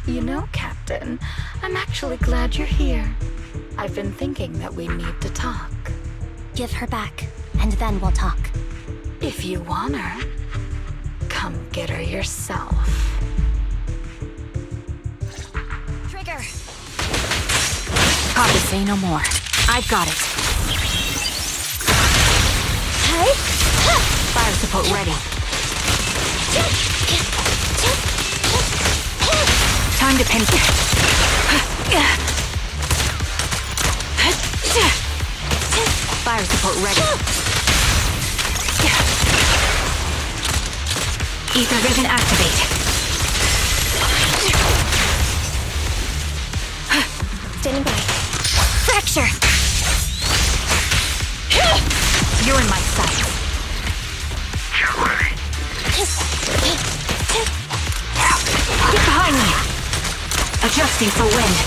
You know, Captain, I'm actually glad you're here. I've been thinking that we need to talk. Give her back, and then we'll talk. If you want her, come get her yourself. Trigger! Copy, say no more. I've got it. Hey! Fire support ready. Time to pin. Fire support ready. Ether vision activate. Standing by. Fracture! You're in my sight. Get ready. Get behind me! Adjusting for wind.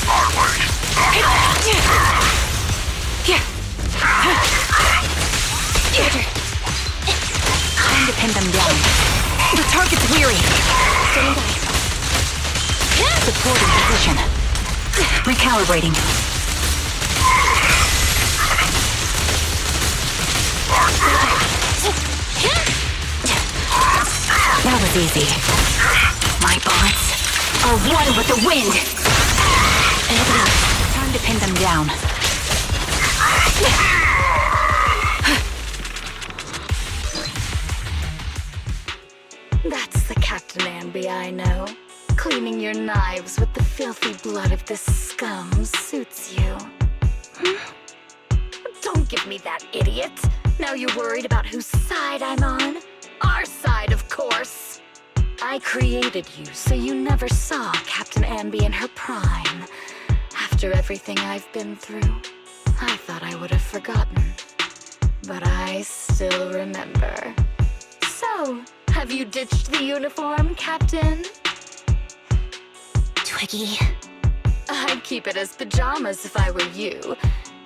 Onward. Time to pin them down. The target's weary. Standing by. Supporting position. Recalibrating. That was easy. My bullets are one with the wind. Time to pin them down. That's the Captain Anby I know. Cleaning your knives with the filthy blood of this scum suits you. Don't give me that, idiot. Now you're worried about whose side I'm on? Our side, of course. I created you so you never saw Captain Anby in her prime. After everything I've been through, I thought I would have forgotten. But I still remember. So, have you ditched the uniform, Captain? Twiggy. I'd keep it as pajamas if I were you.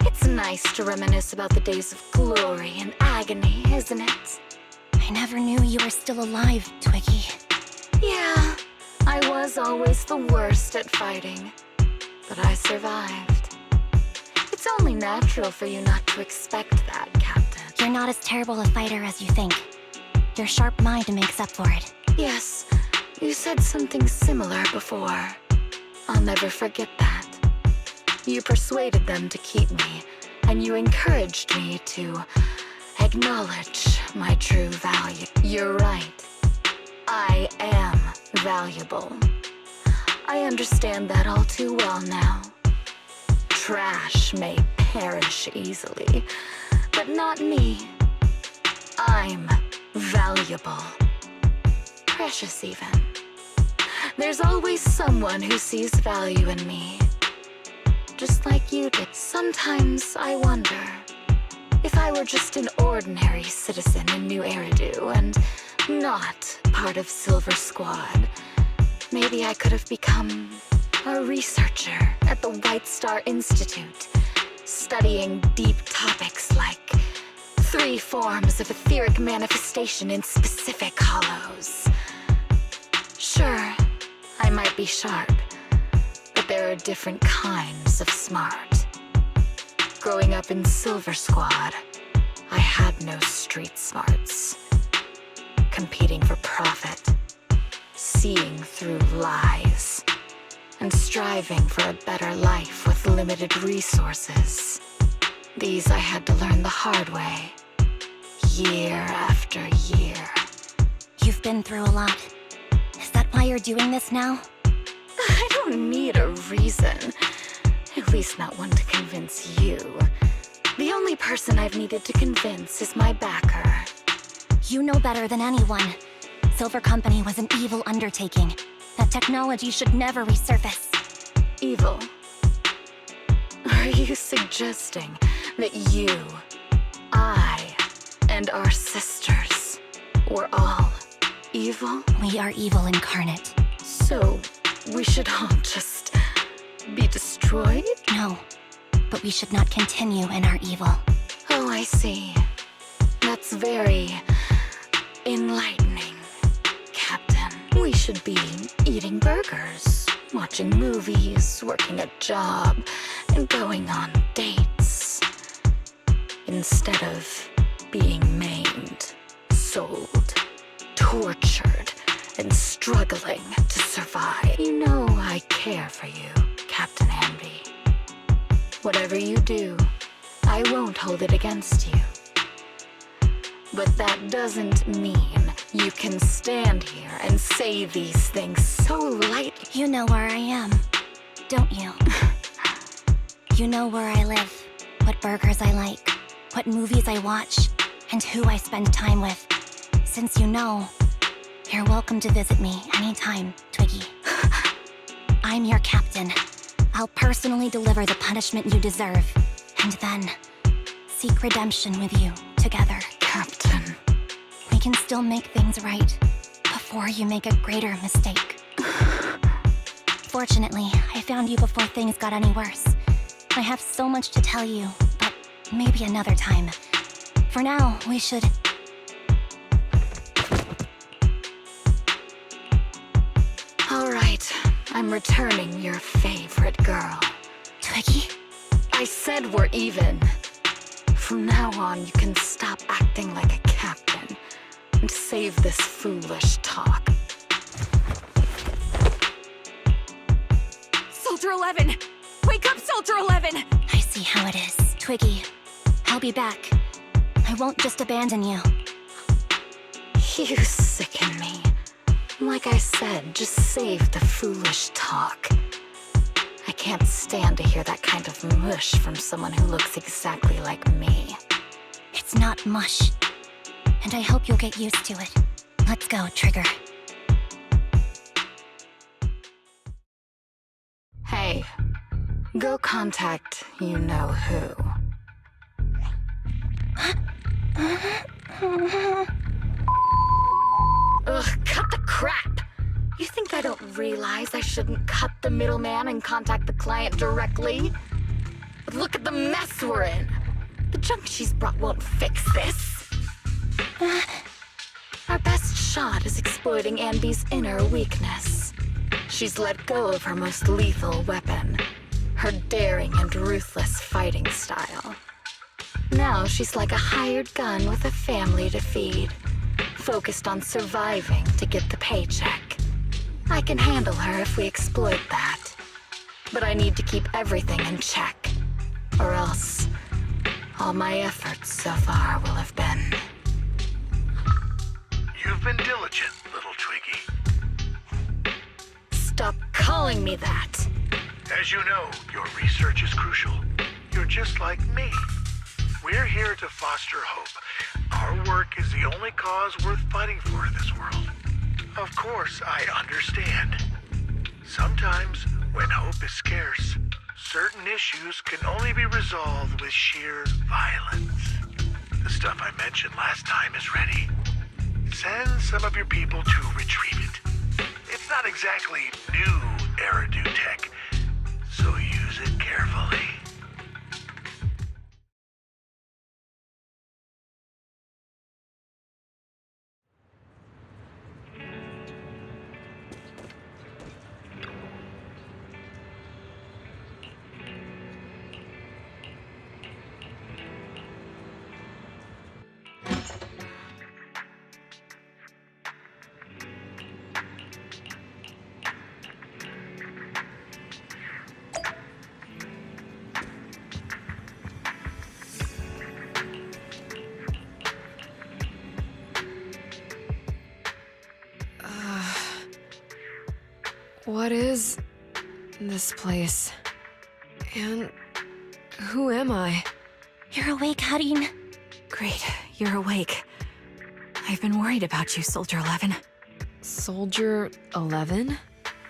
It's nice to reminisce about the days of glory and agony, isn't it? I never knew you were still alive, Twiggy. Yeah, I was always the worst at fighting. But I survived. It's only natural for you not to expect that, Captain. You're not as terrible a fighter as you think. Your sharp mind makes up for it. Yes, you said something similar before. I'll never forget that. You persuaded them to keep me, and you encouraged me to acknowledge my true value. You're right. I am valuable. I understand that all too well now. Trash may perish easily, but not me. I'm valuable. Precious even. There's always someone who sees value in me. Just like you did. Sometimes I wonder if I were just an ordinary citizen in New Eridu and not part of Silver Squad, maybe I could have become a researcher at the White Star Institute, studying deep topics like 3 forms of etheric manifestation in specific hollows. Sure, I might be sharp, but there are different kinds of smart. Growing up in Silver Squad, I had no street smarts. Competing for profit, seeing through lies, and striving for a better life with limited resources. These I had to learn the hard way, year after year. You've been through a lot. Is that why you're doing this now? I don't need a reason, at least not one to convince you. The only person I've needed to convince is my backer. You know better than anyone. Silver Company was an evil undertaking. That technology should never resurface. Evil? Are you suggesting that you, I, and our sisters were all evil? We are evil incarnate. So, we should all just be destroyed? No, but we should not continue in our evil. Oh, I see. That's very enlightening, Captain. We should be eating burgers, watching movies, working a job, and going on dates. Instead of being maimed, sold, tortured, and struggling to survive. You know I care for you, Captain Amby. Whatever you do, I won't hold it against you. But that doesn't mean you can stand here and say these things so lightly. You know where I am, don't you? You know where I live, what burgers I like, what movies I watch, and who I spend time with. Since you know, you're welcome to visit me anytime, Twiggy. I'm your captain. I'll personally deliver the punishment you deserve, and then seek redemption with you together. Captain. We can still make things right before you make a greater mistake. Fortunately, I found you before things got any worse. I have so much to tell you, but maybe another time. For now, we should... All right, I'm returning your favorite girl. Twiggy? I said we're even. From now on, you can stop acting like a captain and save this foolish talk. Soldier 11! Wake up, Soldier 11! I see how it is. Twiggy, I'll be back. I won't just abandon you. You sicken me. Like I said, just save the foolish talk. I can't stand to hear that kind of mush from someone who looks exactly like me. It's not mush. And I hope you'll get used to it. Let's go, Trigger. Hey, go contact you-know-who. Ugh, cut the crap! You think I don't realize I shouldn't cut the middleman and contact the client directly? But look at the mess we're in! The junk she's brought won't fix this. Our best shot is exploiting Amby's inner weakness. She's let go of her most lethal weapon, her daring and ruthless fighting style. Now she's like a hired gun with a family to feed, focused on surviving to get the paycheck. I can handle her if we exploit that. But I need to keep everything in check, or else all my efforts so far will have been... You've been diligent, little Twiggy. Stop calling me that! As you know, your research is crucial. You're just like me. We're here to foster hope. Our work is the only cause worth fighting for in this world. Of course, I understand. Sometimes, when hope is scarce, certain issues can only be resolved with sheer violence. The stuff I mentioned last time is ready. Send some of your people to retrieve it. It's not exactly new Eridu tech, so use it carefully. What is this place? And who am I? You're awake, Harin. Great, you're awake. I've been worried about you, Soldier 11. Soldier 11?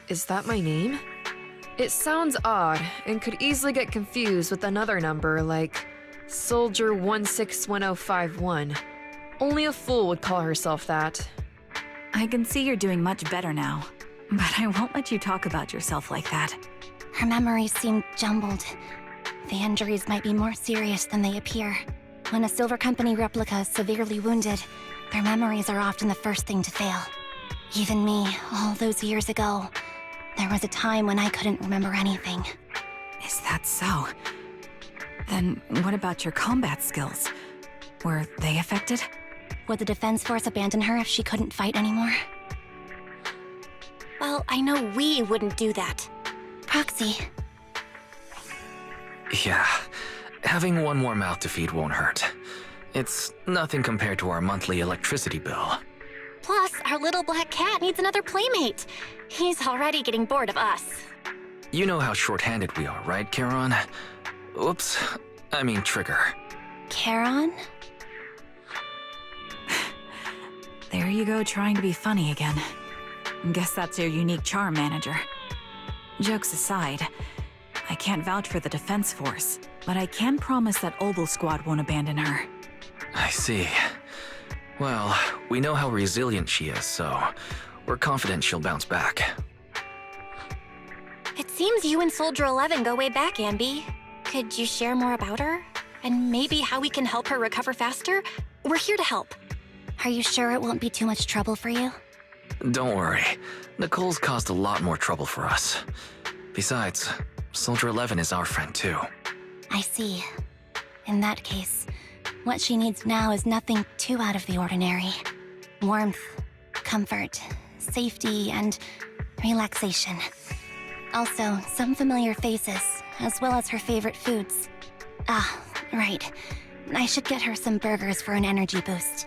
Is that my name? It sounds odd and could easily get confused with another number like Soldier 161051. Only a fool would call herself that. I can see you're doing much better now, but I won't let you talk about yourself like that. Her memories seem jumbled. The injuries might be more serious than they appear. When a Silver Company replica is severely wounded, Their memories are often the first thing to fail. Even me, all those years ago, there was a time when I couldn't remember anything. Is that so? Then what about your combat skills? Were they affected? Would the Defense Force abandon her if she couldn't fight anymore? Well, I know we wouldn't do that. Proxy, Yeah, having one more mouth to feed won't hurt. It's nothing compared to our monthly electricity bill. plus our little black cat needs another playmate. He's already getting bored of us. You know how short-handed we are, right, Charon? Oops, I mean Trigger. Charon? There you go, trying to be funny again. Guess that's your unique charm, Manager. Jokes aside, I can't vouch for the Defense Force, but I can promise that Obel Squad won't abandon her. I see. Well, we know how resilient she is, so we're confident she'll bounce back. It seems you and Soldier 11 go way back, Ambi. Could you share more about her? And maybe how we can help her recover faster? We're here to help. Are you sure it won't be too much trouble for you? Don't worry. Nicole's caused a lot more trouble for us. Besides, Soldier 11 is our friend too. I see. In that case, what she needs now is nothing too out of the ordinary. Warmth, comfort, safety, and relaxation. Also, some familiar faces, as well as her favorite foods. Ah, right. I should get her some burgers for an energy boost.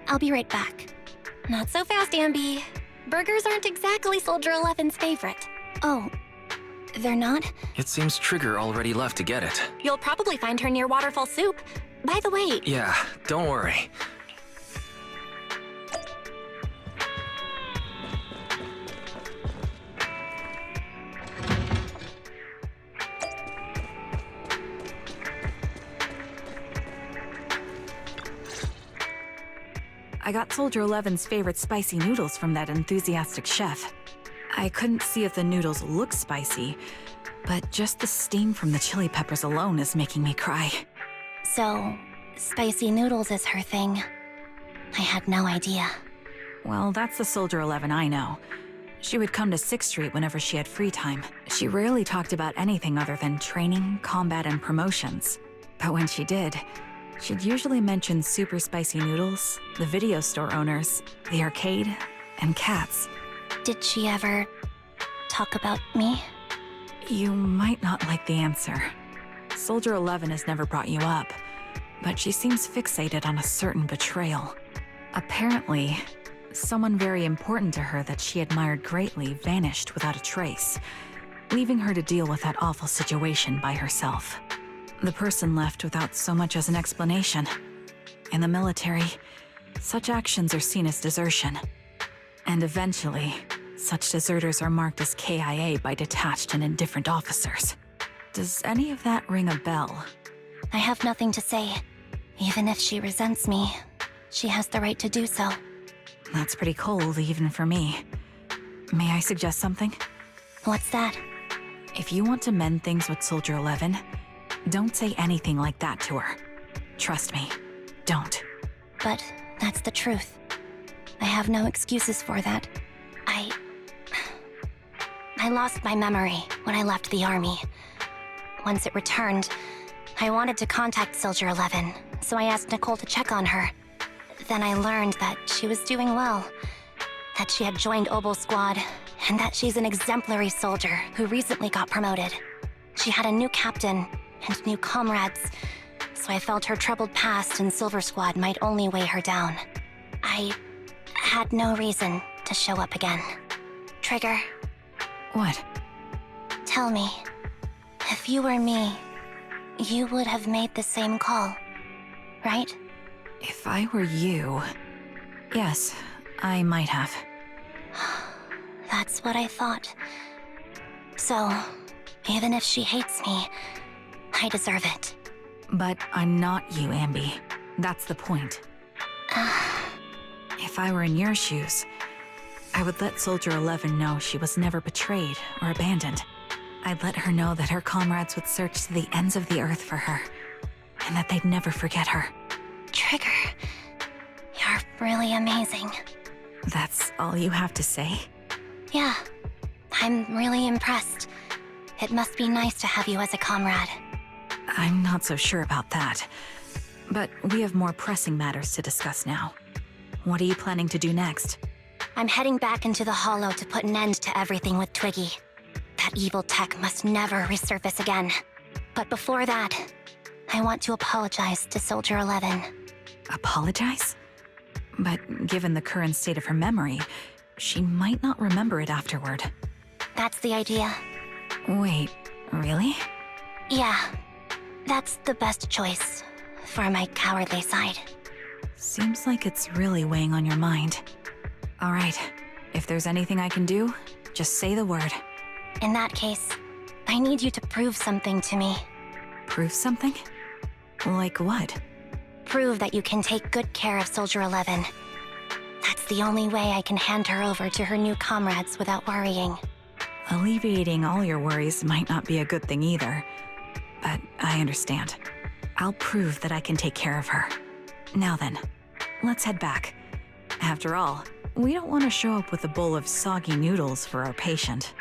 I'll be right back. Not so fast, Ambi. Burgers aren't exactly Soldier 11's favorite. Oh, they're not? It seems Trigger already left to get it. You'll probably find her near Waterfall Soup. By the way, Yeah, don't worry. I got Soldier 11's favorite spicy noodles from that enthusiastic chef. I couldn't see if the noodles look spicy, but just the steam from the chili peppers alone is making me cry. so spicy noodles is her thing. I had no idea. Well, that's the Soldier 11 I know. She would come to 6th Street whenever she had free time. She rarely talked about anything other than training, combat, and promotions. But when she did, she'd usually mention super spicy noodles, the video store owners, the arcade, and cats. Did she ever talk about me? You might not like the answer. Soldier 11 has never brought you up, but she seems fixated on a certain betrayal. Apparently, someone very important to her that she admired greatly vanished without a trace, leaving her to deal with that awful situation by herself. The person left without so much as an explanation. In the military, such actions are seen as desertion. And eventually, such deserters are marked as KIA by detached and indifferent officers. Does any of that ring a bell? I have nothing to say. Even if she resents me, she has the right to do so. That's pretty cold, even for me. May I suggest something? What's that? If you want to mend things with Soldier 11, don't say anything like that to her. Trust me, don't. But that's the truth. I have no excuses for that. I lost my memory when I left the army. Once it returned, I wanted to contact Soldier 11, so I asked Nicole to check on her. Then I learned that she was doing well, that she had joined Obel Squad, and that she's an exemplary soldier who recently got promoted. She had a new captain and new comrades, so I felt her troubled past in Silver Squad might only weigh her down. I had no reason to show up again. Trigger, What? tell me, if you were me, you would have made the same call, right? If I were you... Yes, I might have. That's what I thought. So, even if she hates me, I deserve it. But I'm not you, Ambi. That's the point. If I were in your shoes, I would let Soldier 11 know she was never betrayed or abandoned. I'd let her know that her comrades would search to the ends of the earth for her, and that they'd never forget her. Trigger, you're really amazing. That's all you have to say? Yeah, I'm really impressed. It must be nice to have you as a comrade. I'm not so sure about that. But we have more pressing matters to discuss now. What are you planning to do next? I'm heading back into the Hollow to put an end to everything with Twiggy. That evil tech must never resurface again. But before that, I want to apologize to Soldier 11. Apologize? But given the current state of her memory, she might not remember it afterward. That's the idea. Wait, really? Yeah, that's the best choice for my cowardly side. Seems like it's really weighing on your mind. All right, if there's anything I can do, just say the word. In that case, I need you to prove something to me. Prove something? Like what? Prove that you can take good care of Soldier 11. That's the only way I can hand her over to her new comrades without worrying. Alleviating all your worries might not be a good thing either. But I understand. I'll prove that I can take care of her. Now then, let's head back. After all, we don't want to show up with a bowl of soggy noodles for our patient.